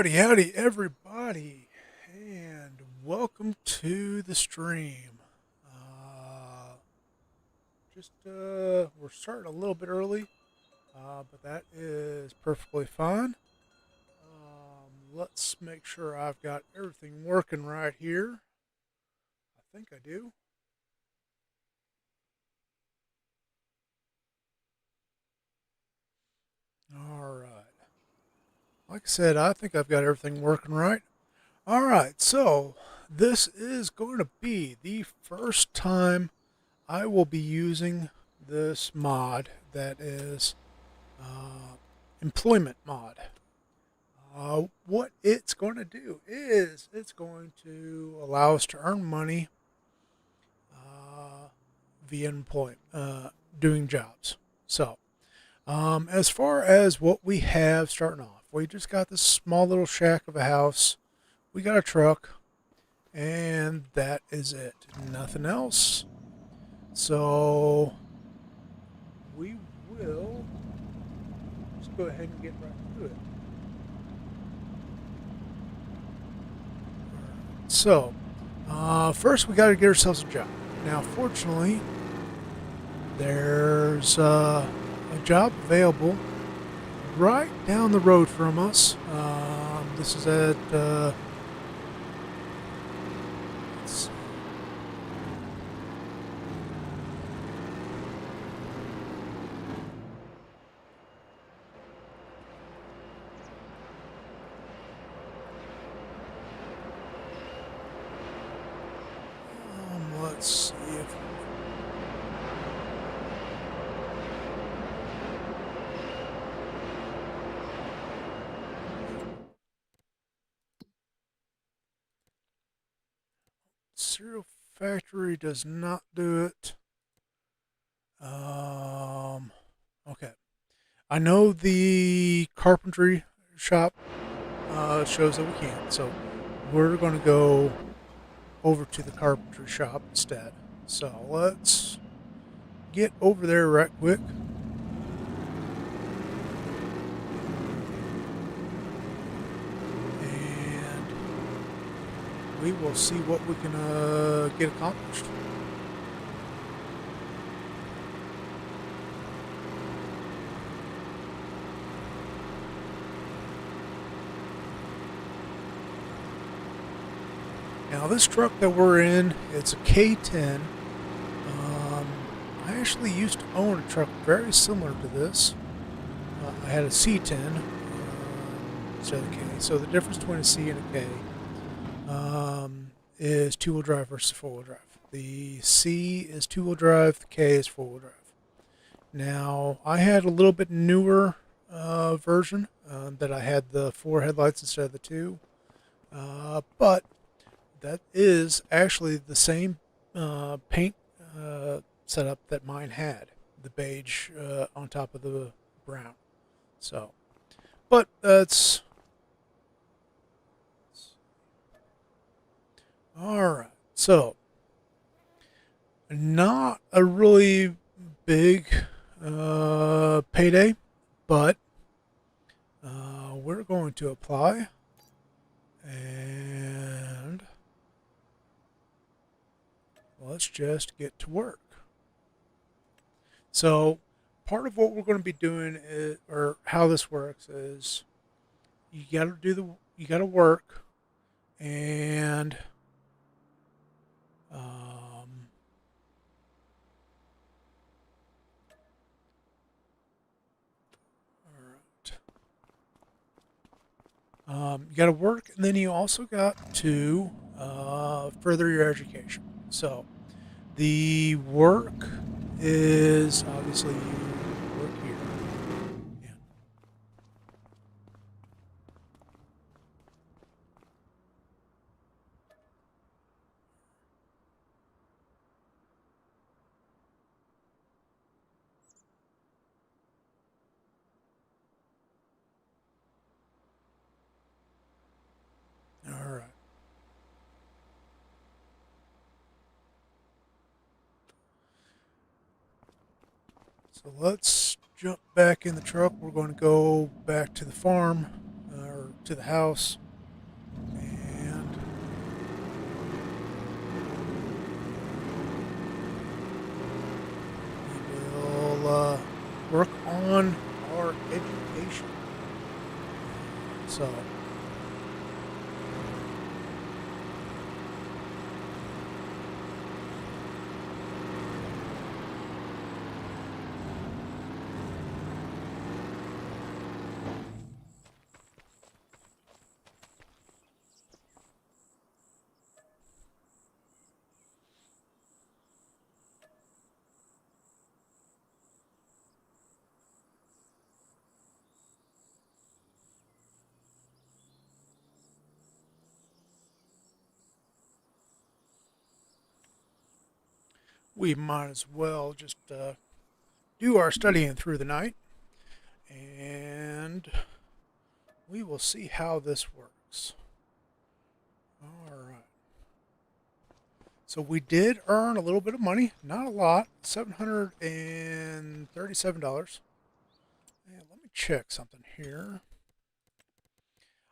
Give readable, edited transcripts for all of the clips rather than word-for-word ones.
Howdy, everybody, and welcome to the stream. We're starting a little bit early, but that is perfectly fine. Let's make sure I've got everything working right here. I think I do. All right. Like I said, I think I've got everything working right. All right, so this is going to be the first time I will be using this mod that is employment mod. What it's going to do is it's going to allow us to earn money uh, via employment, doing jobs. So, as far as what we have starting off, we just got this small little shack of a house. We got a truck, and that is it. Nothing else. So, we will just go ahead and get right to it. So, first we got to get ourselves a job. Now, fortunately, there's a job available right down the road from us. This is at let's see if Cereal Factory does not do it. Okay. I know the carpentry shop shows that we can, so we're going to go over to the carpentry shop instead. So let's get over there right quick. And we will see what we can get accomplished. Now this truck that we're in, it's a K10. I actually used to own a truck very similar to this. I had a C10 instead of a K. So the difference between a C and a K is two-wheel drive versus four-wheel drive. The C is two-wheel drive, the K is four-wheel drive. Now, I had a little bit newer version that I had the four headlights instead of the two. But that is actually the same paint setup that mine had, the beige on top of the brown. So, but that's all right. So, not a really big payday, but we're going to apply and let's just get to work. So, part of what we're going to be doing is, or how this works is, you got to work, and you got to work, and then you also got to further your education. So, the work is obviously you work here. Yeah. All right. So let's jump back in the truck. We're going to go back to the farm, or to the house, and we will work on our education. So, we might as well just do our studying through the night, and we will see how this works. All right. So we did earn a little bit of money, not a lot, $737. And let me check something here.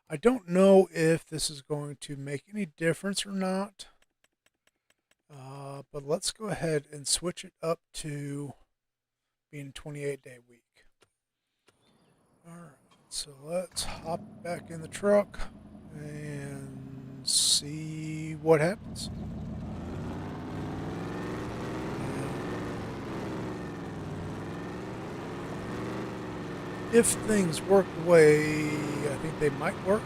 I don't know if this is going to make any difference or not, but let's go ahead and switch it up to being a 28-day week. All right, so let's hop back in the truck and see what happens. If things work the way I think they might work,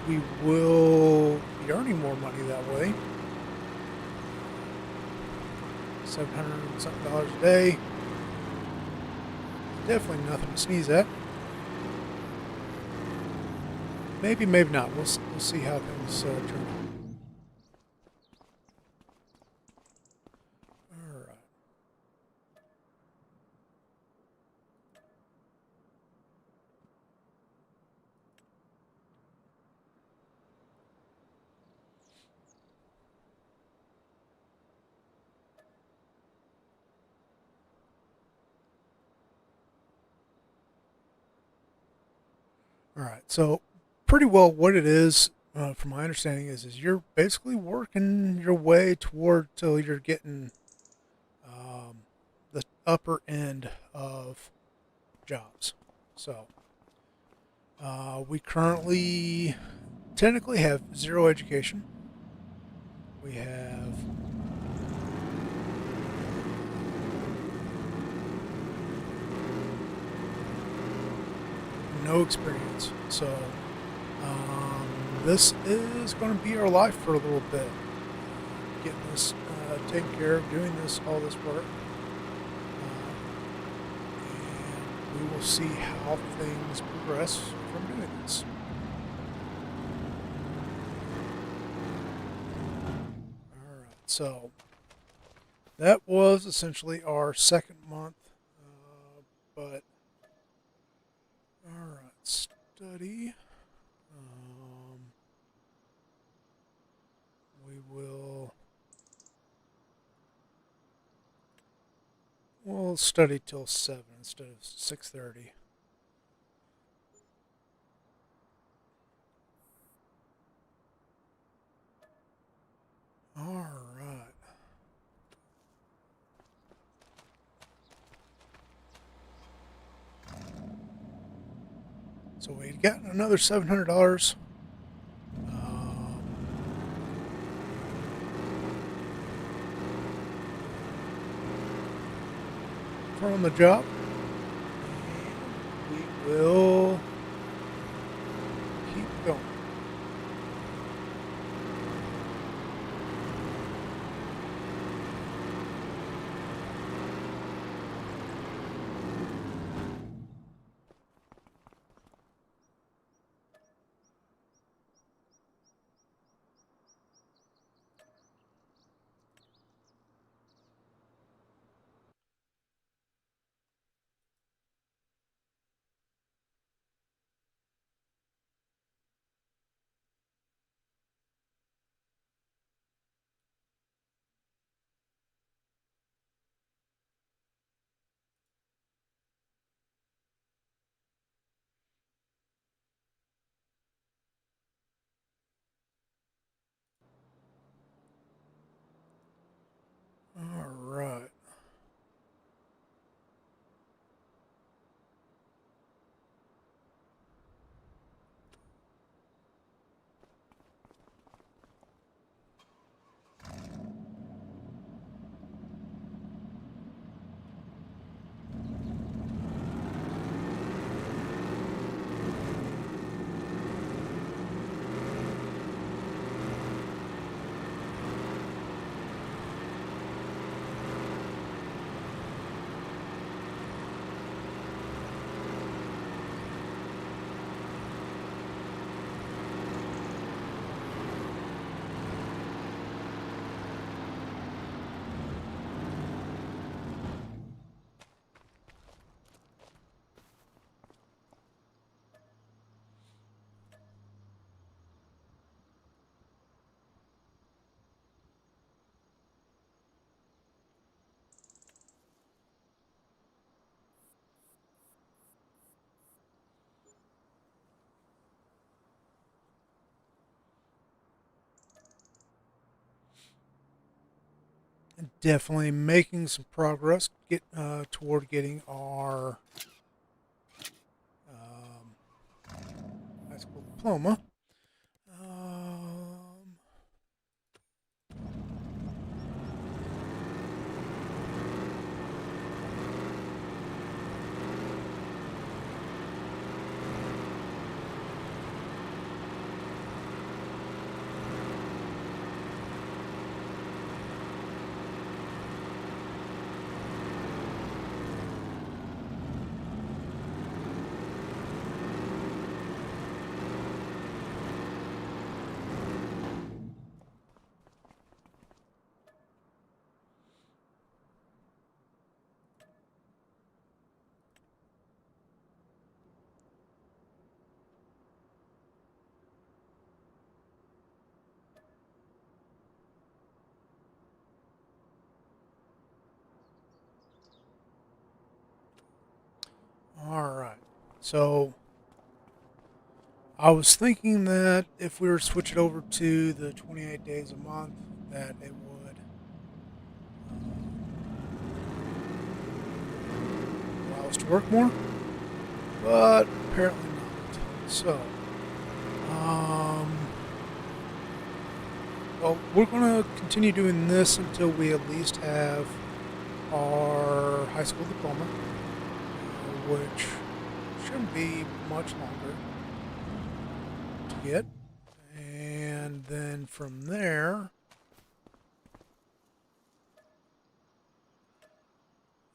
we will be earning more money that way. $700 something a day. Definitely nothing to sneeze at. Maybe, maybe not. We'll see how things turn out. All right. All right. So, pretty well, what it is, from my understanding, is you're basically working your way toward till you're getting the upper end of jobs. So, we currently technically have zero education. We have no experience. So, this is going to be our life for a little bit. Getting this taken care of, doing all this work. And we will see how things progress from doing this. All right, so that was essentially our second month, but all right, study. We will we'll study till 7 instead of 6:30. All right. So we got another $700 from the job. And we will keep going. definitely making some progress toward getting our um, high school diploma. Um, all right. So I was thinking that if we were to switch it over to the 28 days a month, that it would allow us to work more, but apparently not. So, um, well, we're going to continue doing this until we at least have our high school diploma, which shouldn't be much longer to get. And then from there,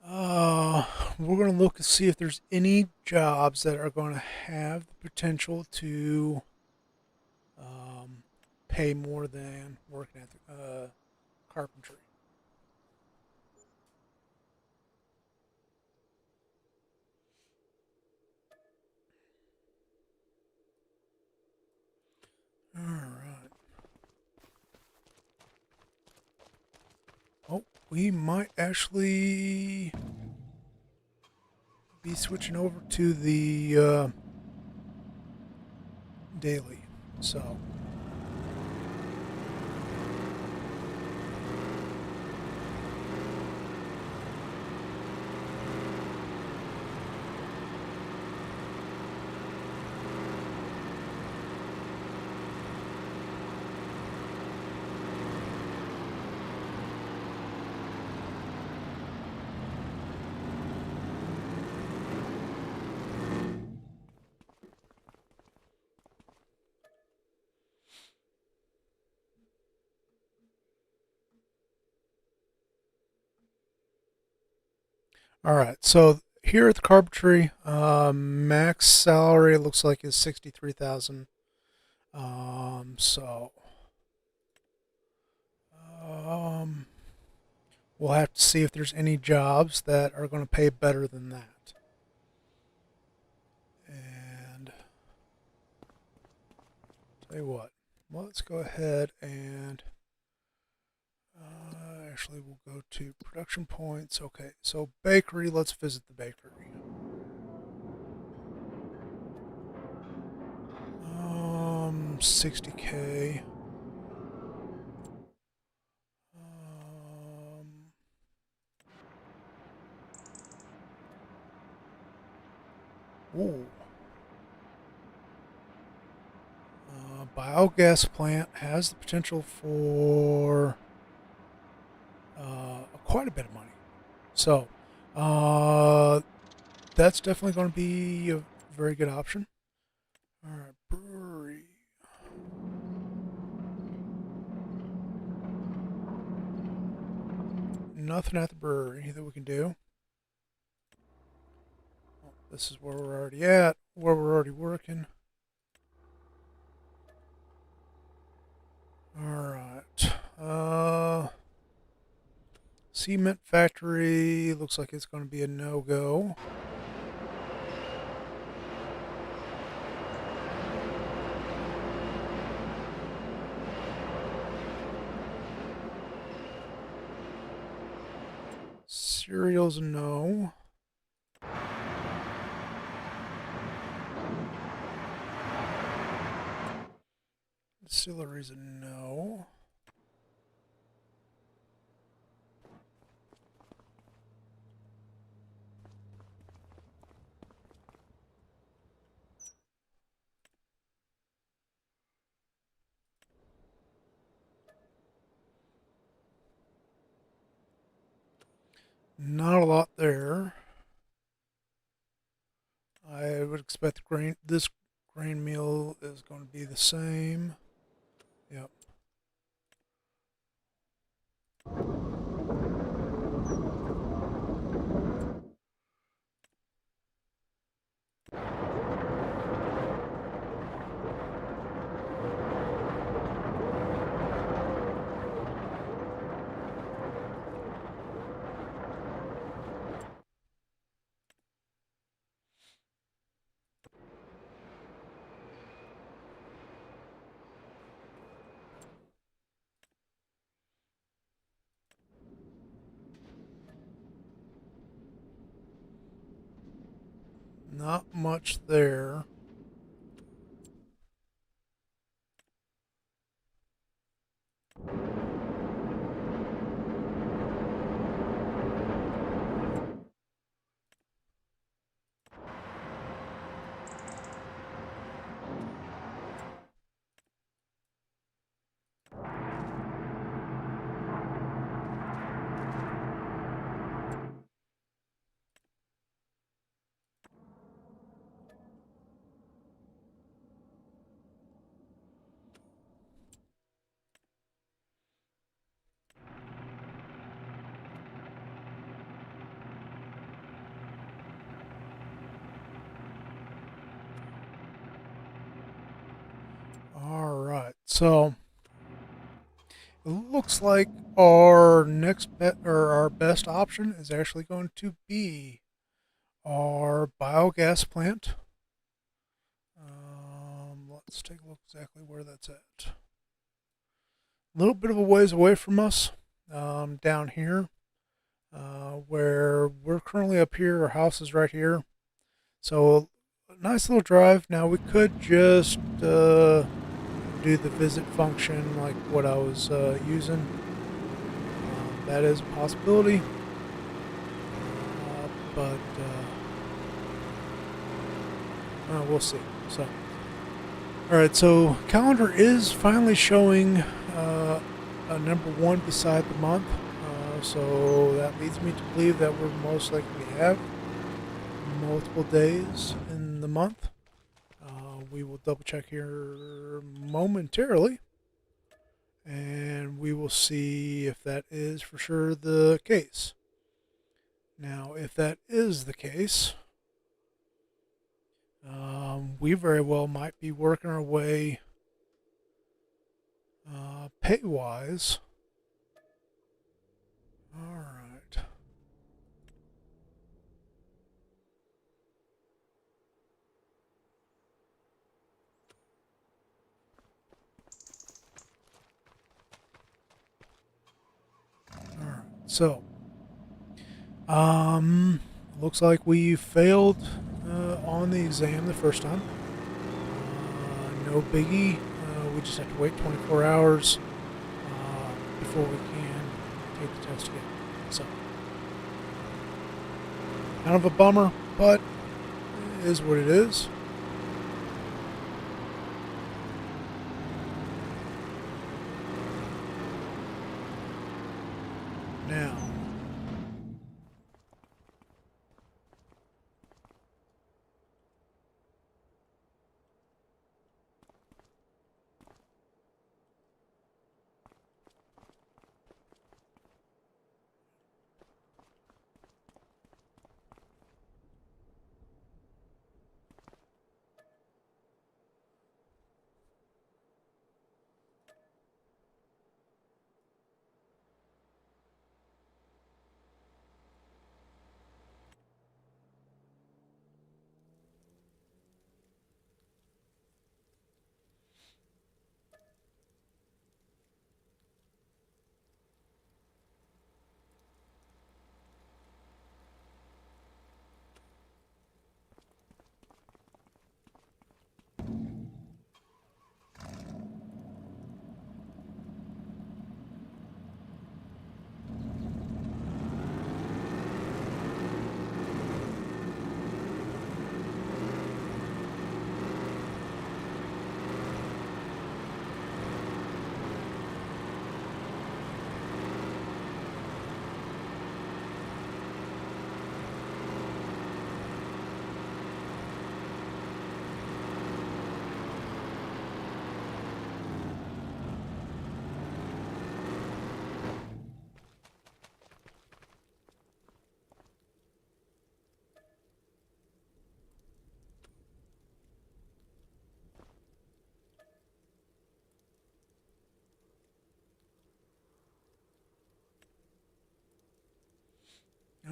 uh, we're going to look to see if there's any jobs that are going to have the potential to um, pay more than working at the carpentry. All right. Oh, we might actually be switching over to the daily. So, all right. So here at the carpentry, max salary looks like is 63,000. So um, we'll have to see if there's any jobs that are going to pay better than that. And tell you what, let's go ahead and actually we'll go to production points. Okay, so bakery. Let's visit the bakery. 60K. Um, ooh. Biogas plant has the potential for quite a bit of money. So, uh, that's definitely going to be a very good option. All right, brewery. Nothing at the brewery that we can do. Oh, this is where we're already at, where we're already working. All right. Cement factory looks like it's going to be a no-go. Cereals, no. Distilleries, a no. Not a lot there. I would expect this grain meal is going to be the same. Yep. Not much there. All right. So it looks like our next bet or our best option is actually going to be our biogas plant. Let's take a look exactly where that's at. A little bit of a ways away from us, down here, where we're currently up here. Our house is right here. So a nice little drive. Now we could just do the visit function like what I was using. That is a possibility, but we'll see. So, all right. So calendar is finally showing a number one beside the month. So that leads me to believe that we're most likely to have multiple days in the month. We will double check here momentarily, and we will see if that is for sure the case. Now, if that is the case, we very well might be working our way pay wise. All right. All right. So, looks like we failed on the exam the first time. No biggie. We just have to wait 24 hours before we can take the test again. So, kind of a bummer, but it is what it is. Now,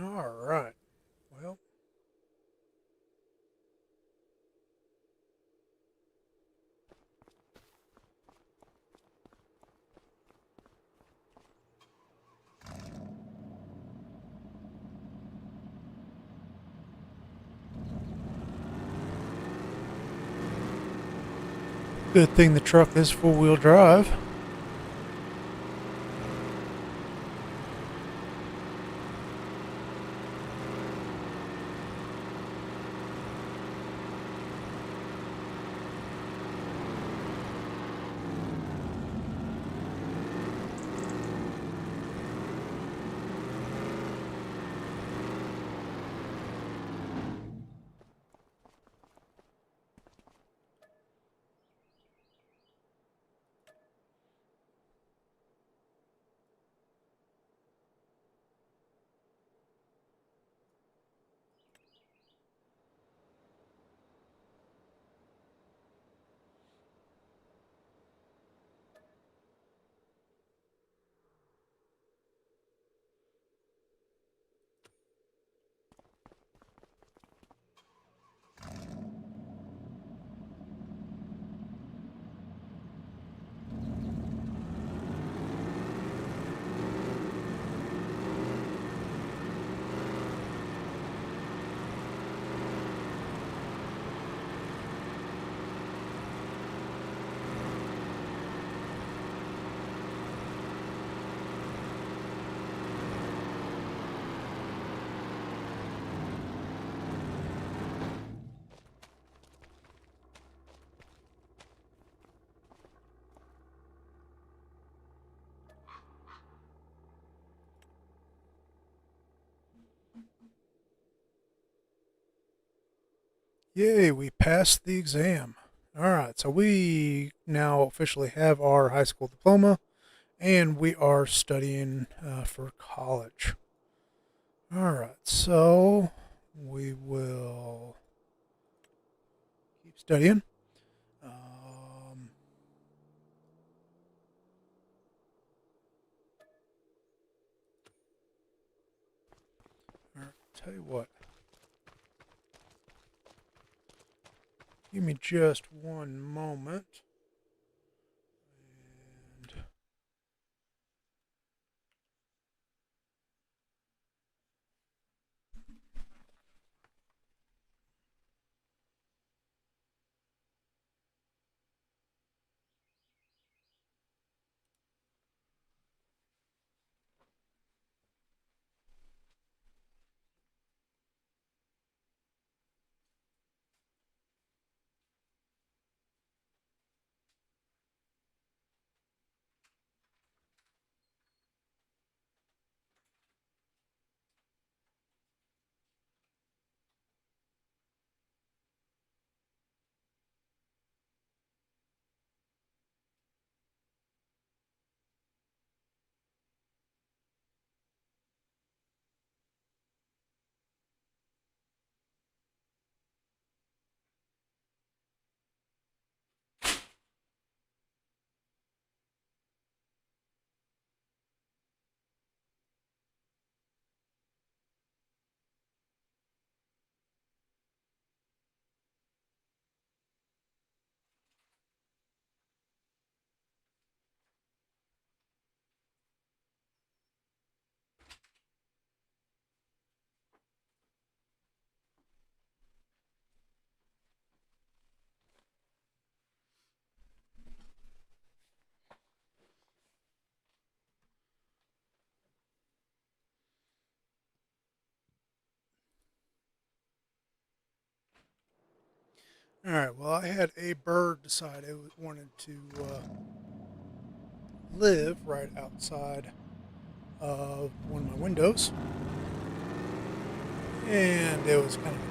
All right. Well, good thing the truck is four-wheel drive. Yay, we passed the exam. All right, so we now officially have our high school diploma and we are studying for college. All right, so we will keep studying. All right, tell you what, give me just one moment. And all right, well, I had a bird decide it wanted to live right outside of one of my windows, and it was kind of.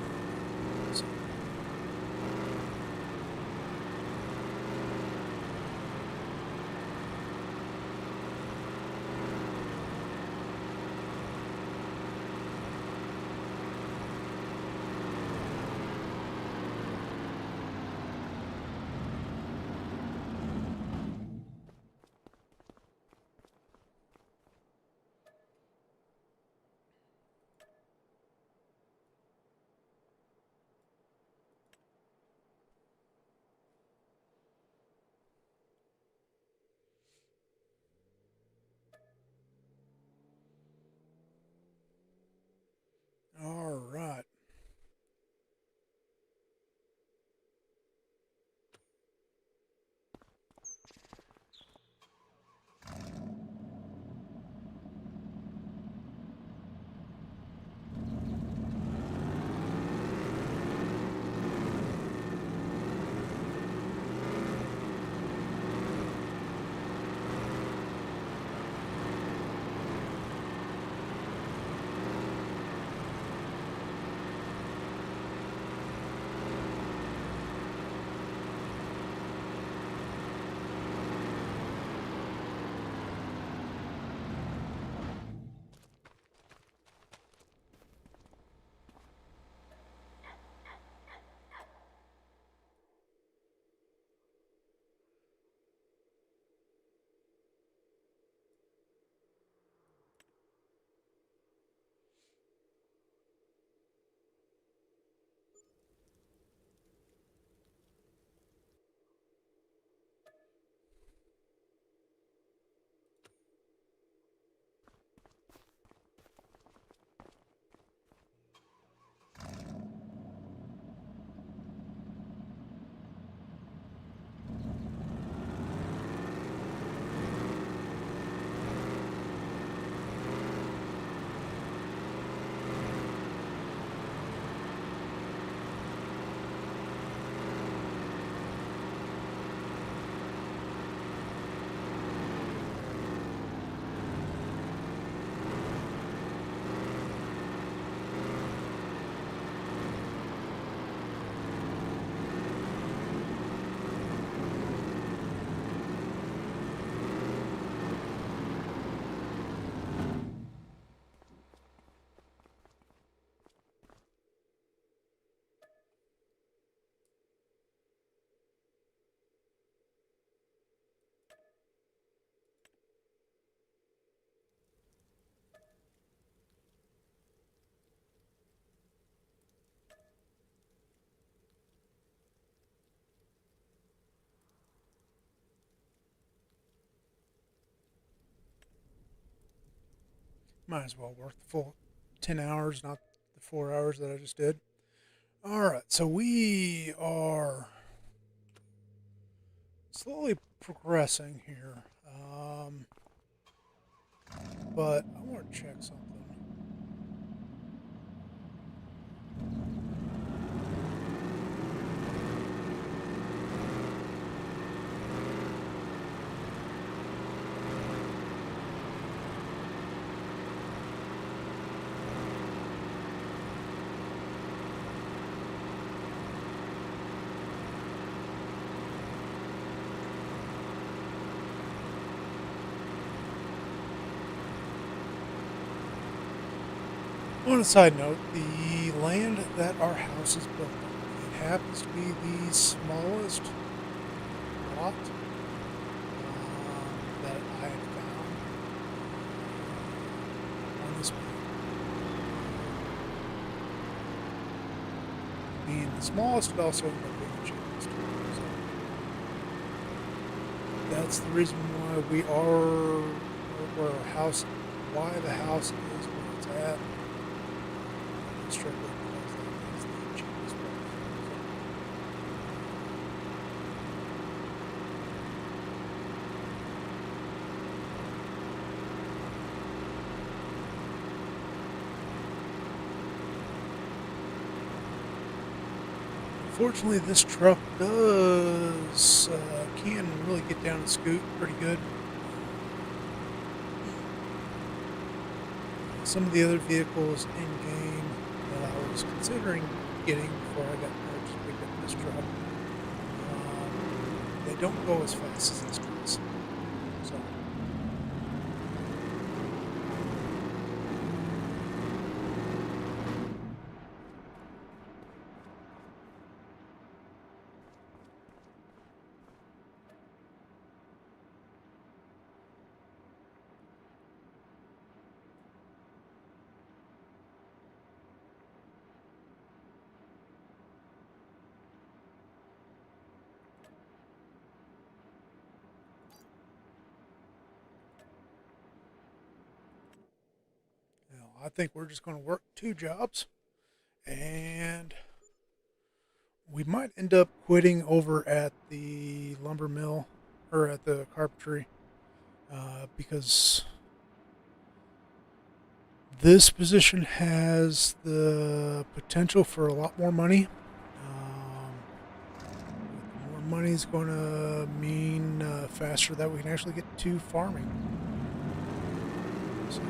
Might as well work the full 10 hours, not the 4 hours that I just did. All right, so we are slowly progressing here. But I want to check something. On a side note, the land that our house is built on, it happens to be the smallest lot that I have found on this map. Being the smallest, it also ended up being the cheapest. So that's the reason why we are where our house, why the house is where it's at. Strictly because that is the cheapest place. Fortunately, this truck does can really get down and scoot pretty good. Some of the other vehicles in game that I was considering getting before I got purchased picked up this truck, they don't go as fast as this does. So I think we're just going to work two jobs, and we might end up quitting over at the lumber mill or at the carpentry because this position has the potential for a lot more money. More money is going to mean faster that we can actually get to farming. So,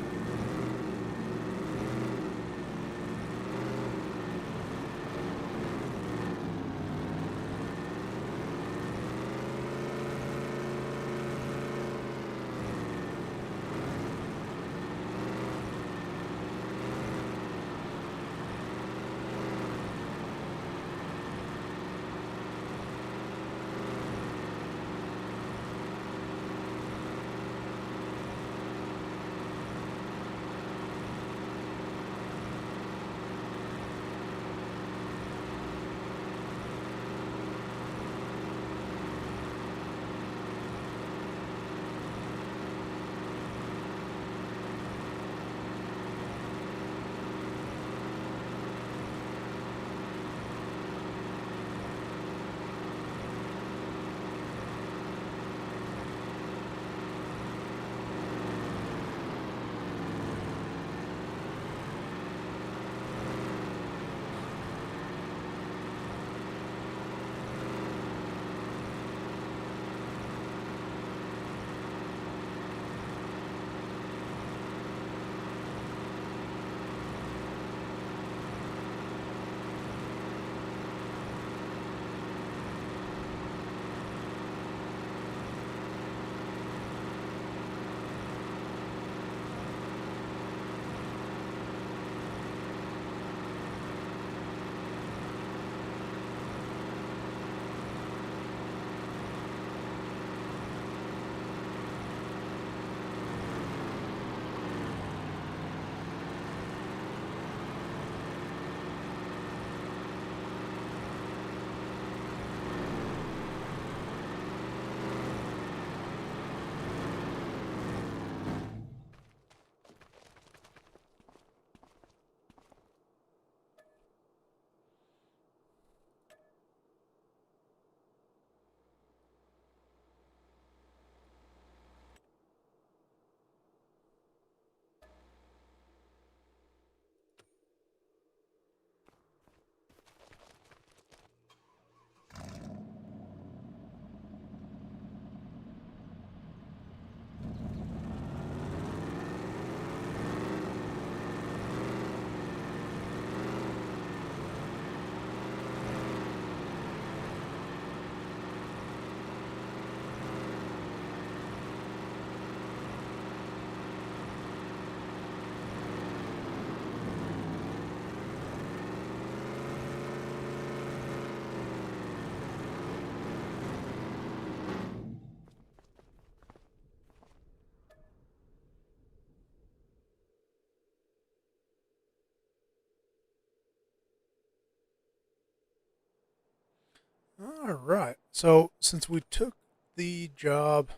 All right. So since we took the job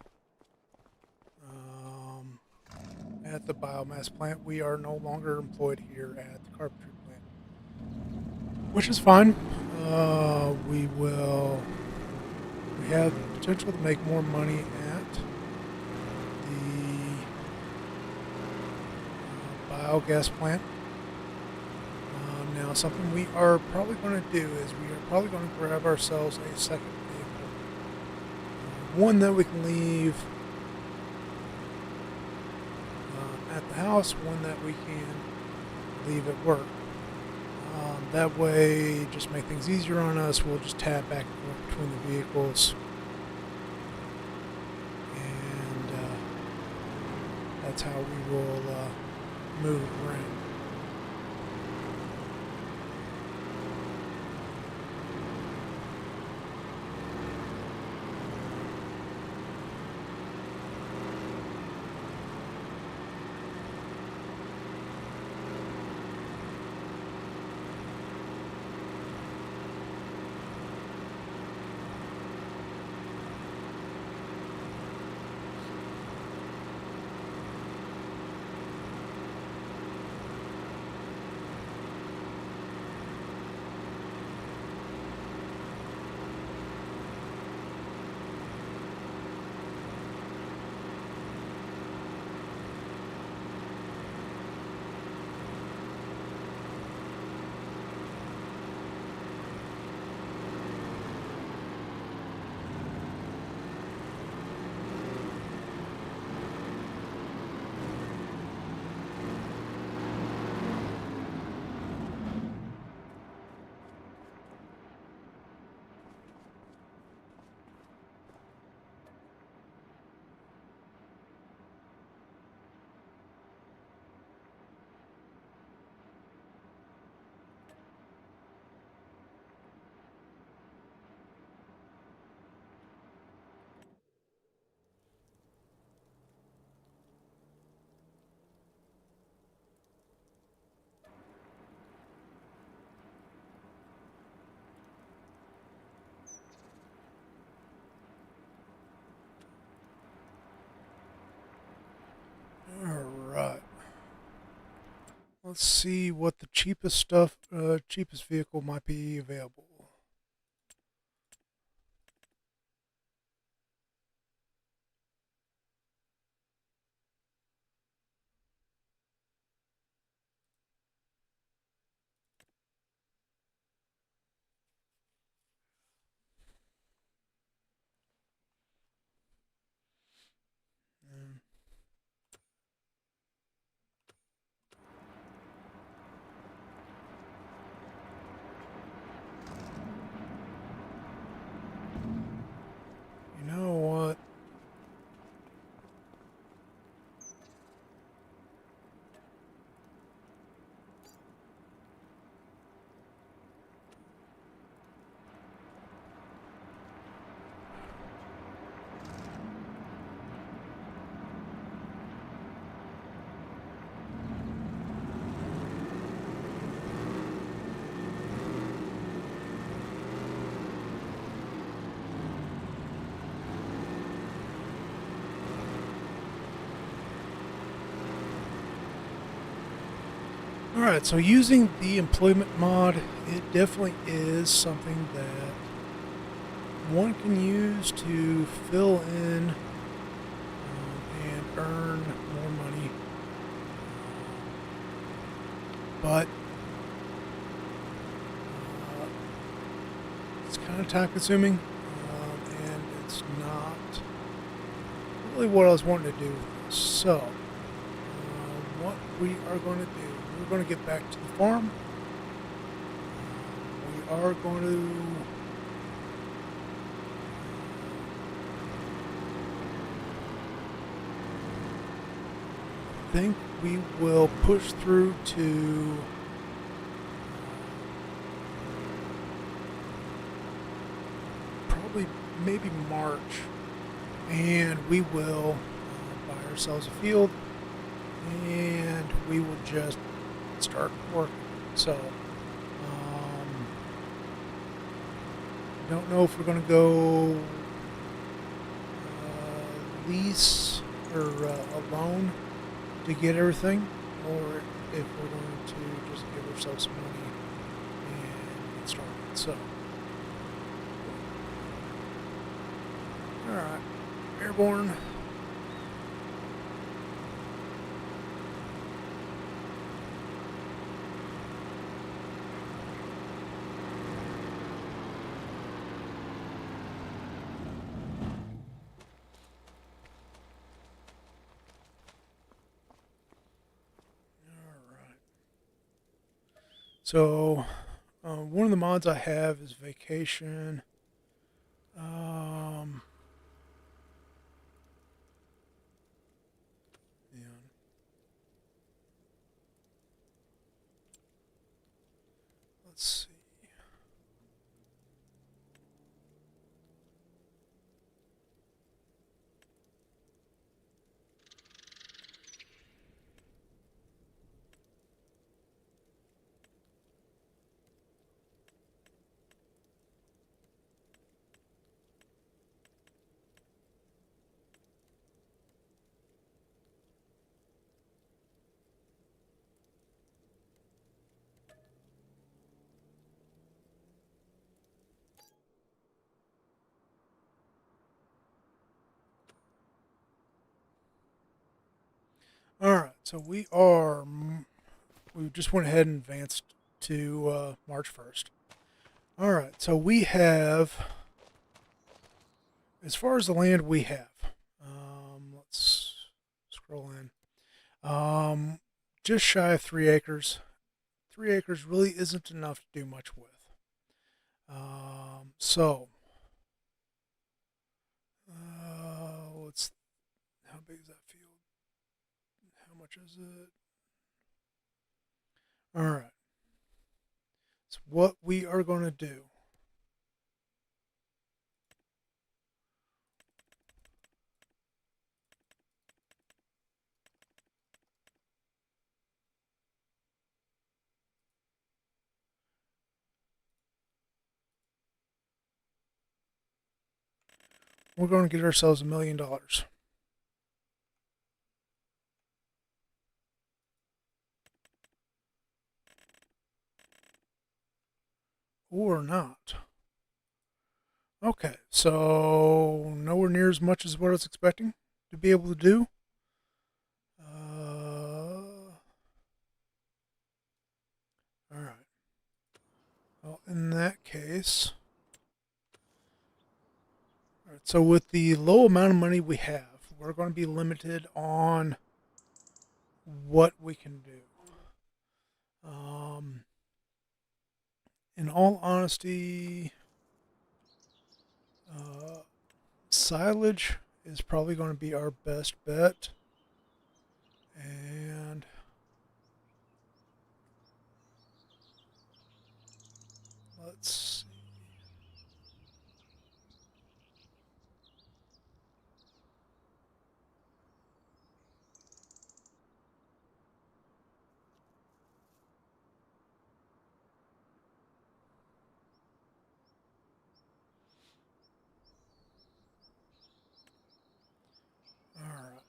um, at the biomass plant, we are no longer employed here at the carpentry plant, which is fine. We have potential to make more money at the biogas plant. Now, something we are probably going to do is we are probably going to grab ourselves a second vehicle, one that we can leave at the house, one that we can leave at work. That way, just make things easier on us. We'll just tab back and forth between the vehicles, and that's how we will move around. All right. Let's see what the cheapest vehicle might be available. Mm, You know what? All right. So using the employment mod, it definitely is something that one can use to fill in and earn more money, but uh, it's kind of time consuming, and it's not really what I was wanting to do. So, what we are going to do, we're going to get back to the farm. We are going to think we will push through to probably maybe March, and we will buy ourselves a field, and we will just start working. So Don't know if we're going to go lease or a loan to get everything, or if we're going to just give ourselves some money and get started. So, all right, airborne. All right. So, one of the mods I have is vacation. Um, yeah, let's see. All right, so we just went ahead and advanced to March 1st. All right, so we have, as far as the land we have, let's scroll in. Just shy of 3 acres. 3 acres really isn't enough to do much with. So, let's, how big is that field? How much is it? All right, so what we are going to do, we're going to get ourselves $1 million. Or not. Okay, so nowhere near as much as what I was expecting to be able to do. All right. Well, in that case, all right, so with the low amount of money we have, we're going to be limited on what we can do. Um, in all honesty, uh, silage is probably going to be our best bet. And let's see. All right.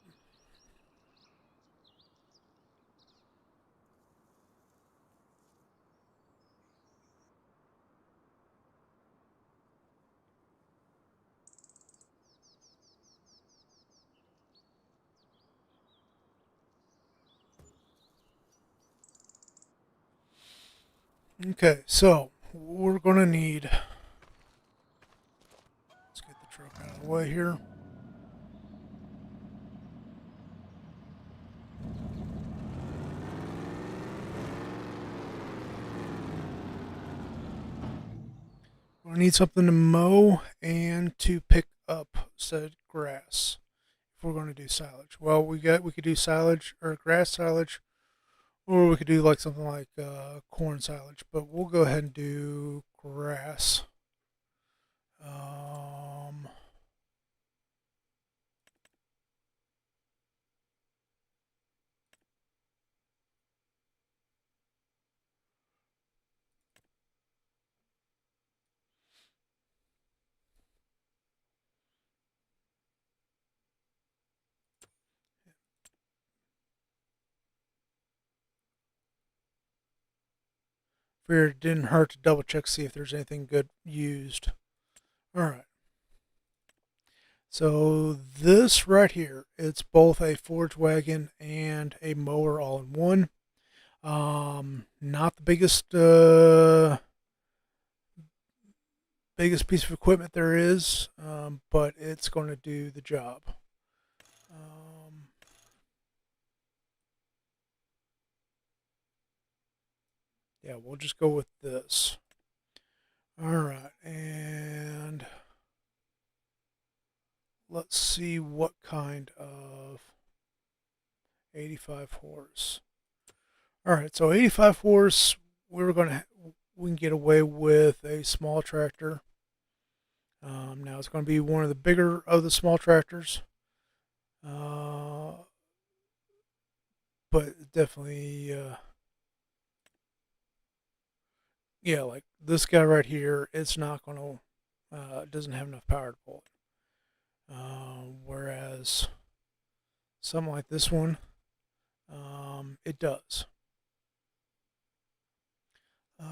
Okay, so we're going to need. Let's get the truck out of the way here. We need something to mow and to pick up said grass if we're going to do silage. Well, we could do silage or grass silage, or we could do like something like corn silage. But we'll go ahead and do grass. Um, Figured it didn't hurt to double check, see if there's anything good used. All right. So this right here, it's both a forage wagon and a mower all in one. Not the biggest piece of equipment there is, but it's going to do the job. Um, yeah, we'll just go with this. All right, and let's see what kind of 85 horse. All right, so 85 horse, we can get away with a small tractor. Now it's going to be one of the bigger of the small tractors, uh, but definitely, yeah, like this guy right here, it's not going to, doesn't have enough power to pull it. Whereas something like this one, it does. Uh,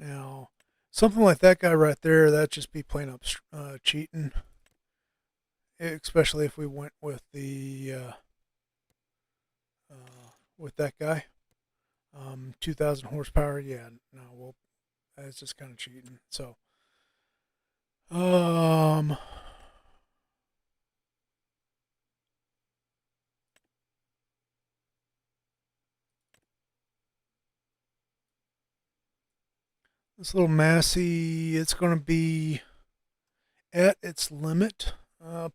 Now, something like that guy right there, that'd just be plain up cheating, especially if we went with that guy. 2,000 horsepower, yeah, no, well, that's just kind of cheating. So, um, this little Massey, it's going to be at its limit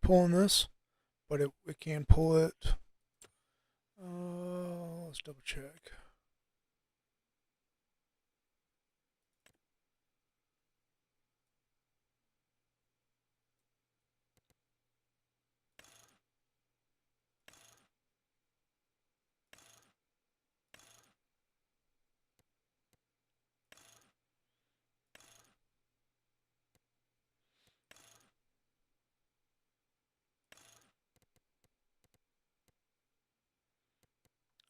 pulling this, but it can pull it. Let's double check.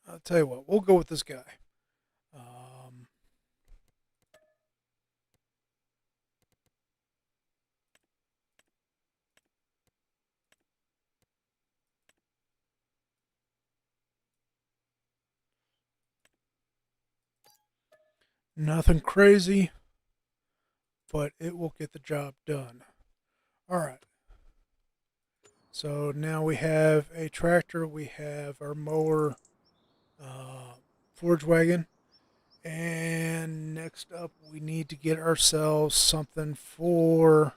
I'll tell you what, we'll go with this guy. Um, Nothing crazy, but it will get the job done. All right. So now we have a tractor, we have our mower, forage wagon, and next up we need to get ourselves something for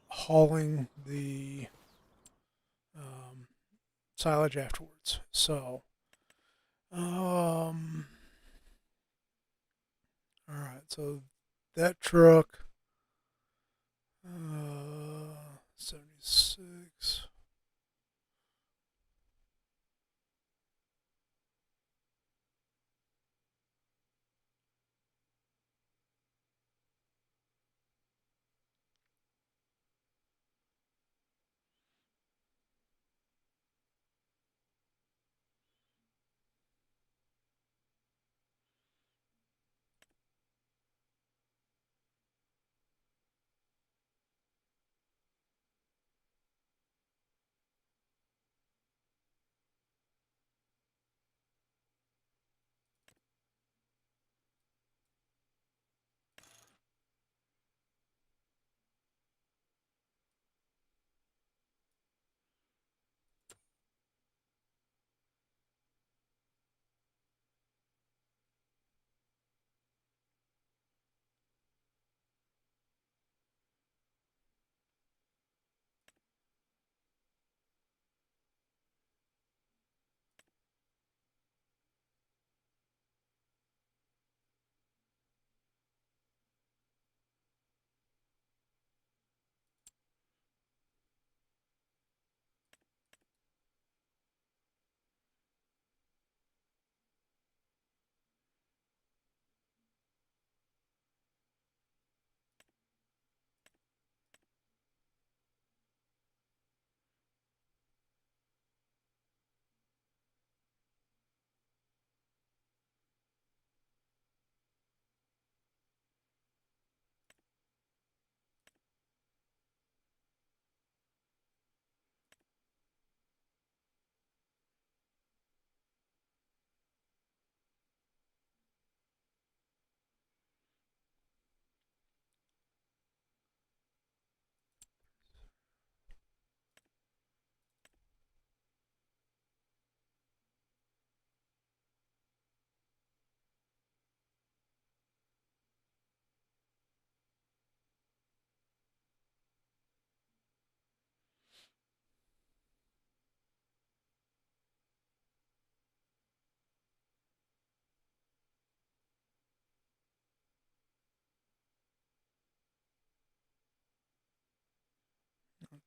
hauling the um, silage afterwards. So, all right. So that truck, 76.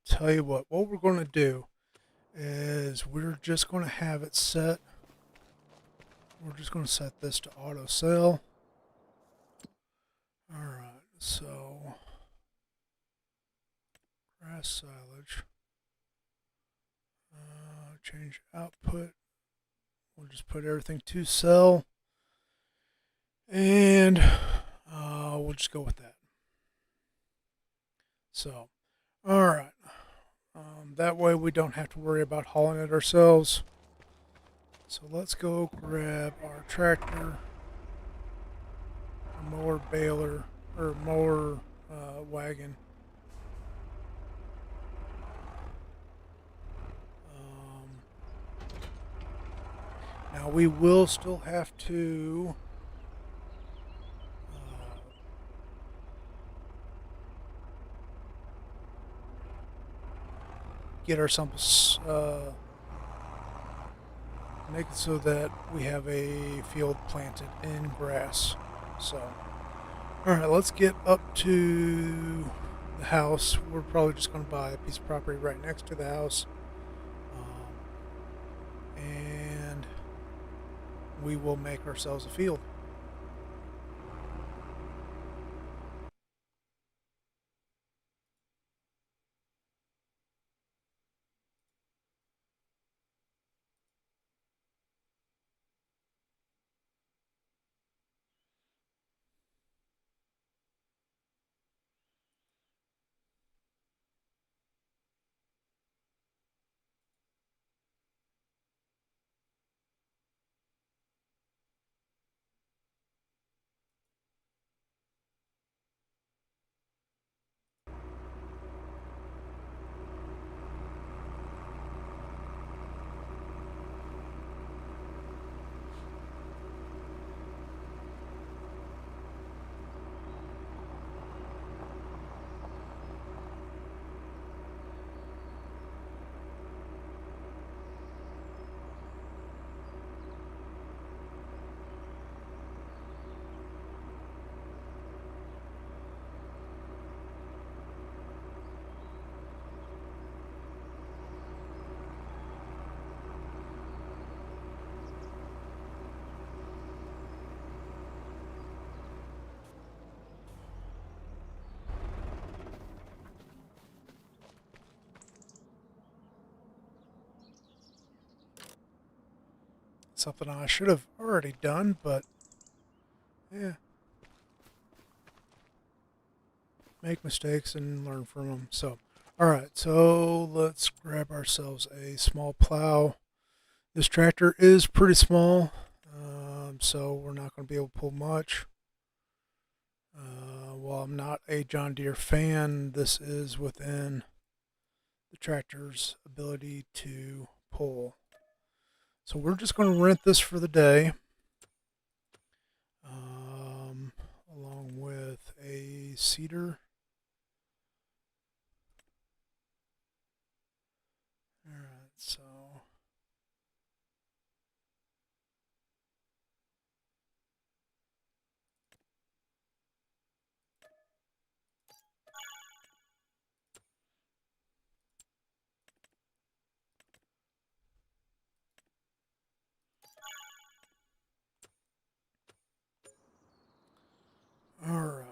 tell you what we're going to do is we're just going to have it set. We're just going to set this to auto sell. All right, so grass silage. Change output. We'll just put everything to sell, and we'll just go with that. So, all right. That way we don't have to worry about hauling it ourselves. So let's go grab our tractor, a mower baler, or mower wagon. Now we will still have to get ourselves make it so that we have a field planted in grass. So, all right, let's get up to the house. We're probably just going to buy a piece of property right next to the house, and we will make ourselves a field. Something I should have already done, but yeah, make mistakes and learn from them. So, all right, so let's grab ourselves a small plow. This tractor is pretty small, so we're not going to be able to pull much. While I'm not a John Deere fan, this is within the tractor's ability to pull. So we're just going to rent this for the day, along with a seeder. All right, so all right.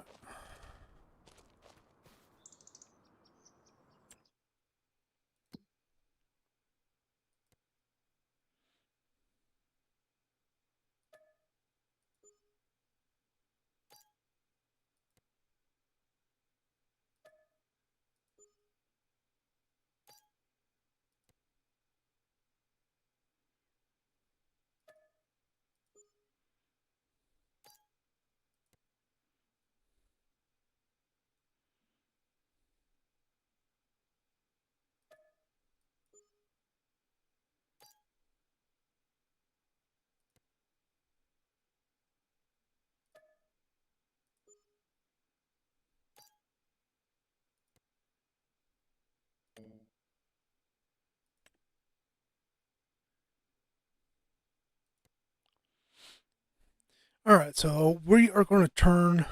All right, so we are going to turn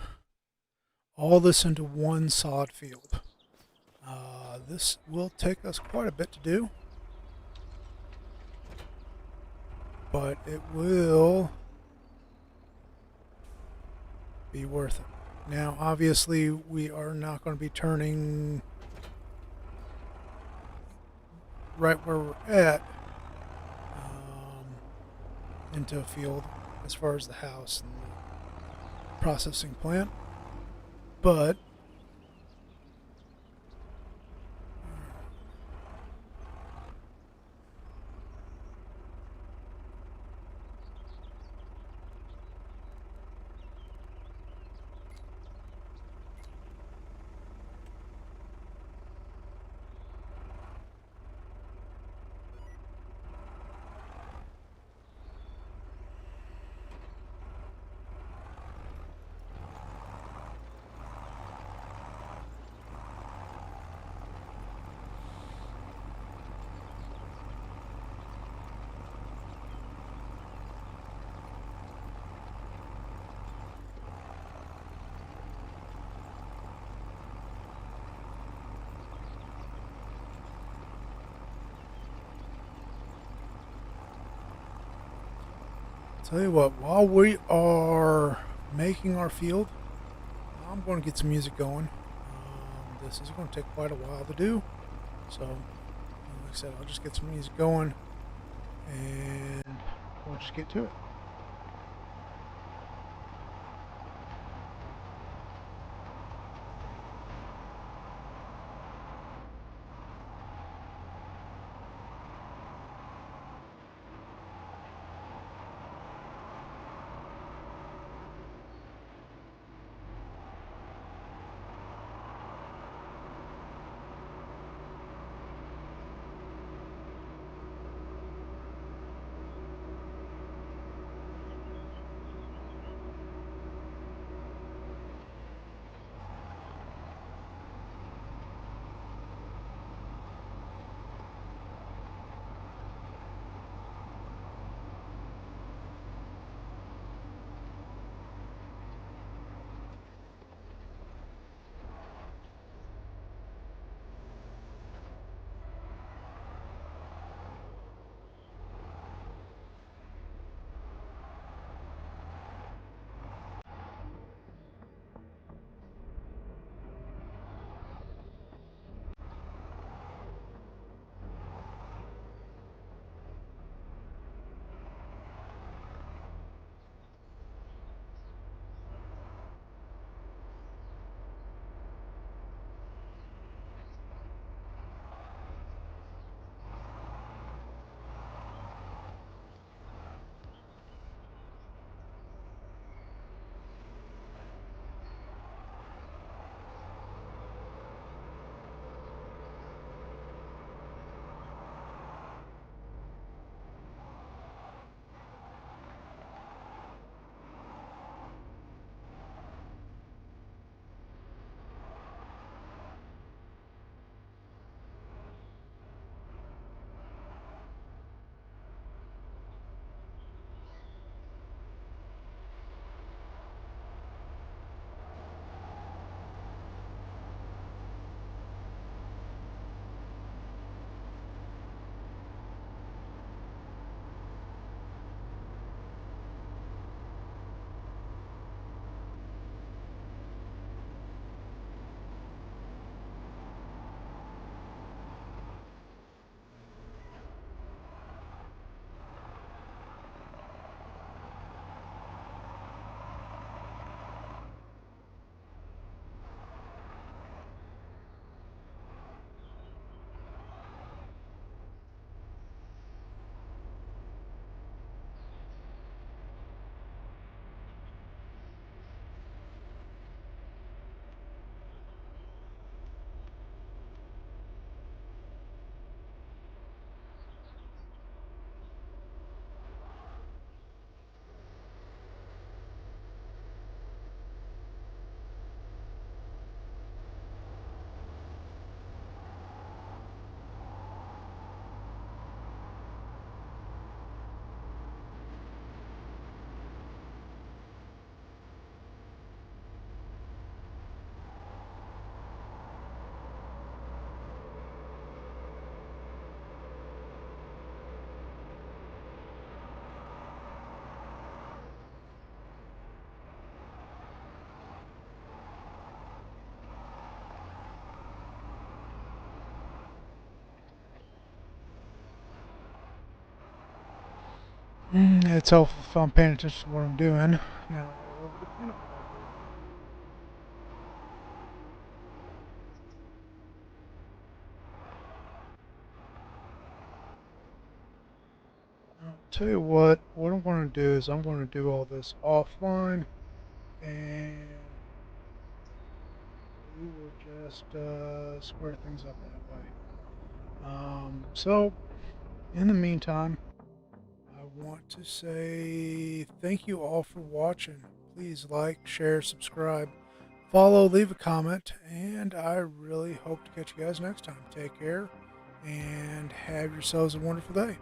all this into one sod field. This will take us quite a bit to do, but it will be worth it. Now, obviously, we are not going to be turning right where we're at into a field as far as the house and the processing plant, but tell you what, while we are making our field, I'm going to get some music going. This is going to take quite a while to do, so like I said, I'll just get some music going and we'll just get to it. It's helpful if I'm paying attention to what I'm doing. Now, over the peanut butter. I'll tell you what I'm going to do is I'm going to do all this offline, and we will just square things up that way. So, in the meantime, I want to say thank you all for watching. Please like, share, subscribe, follow, leave a comment, and I really hope to catch you guys next time. Take care and have yourselves a wonderful day.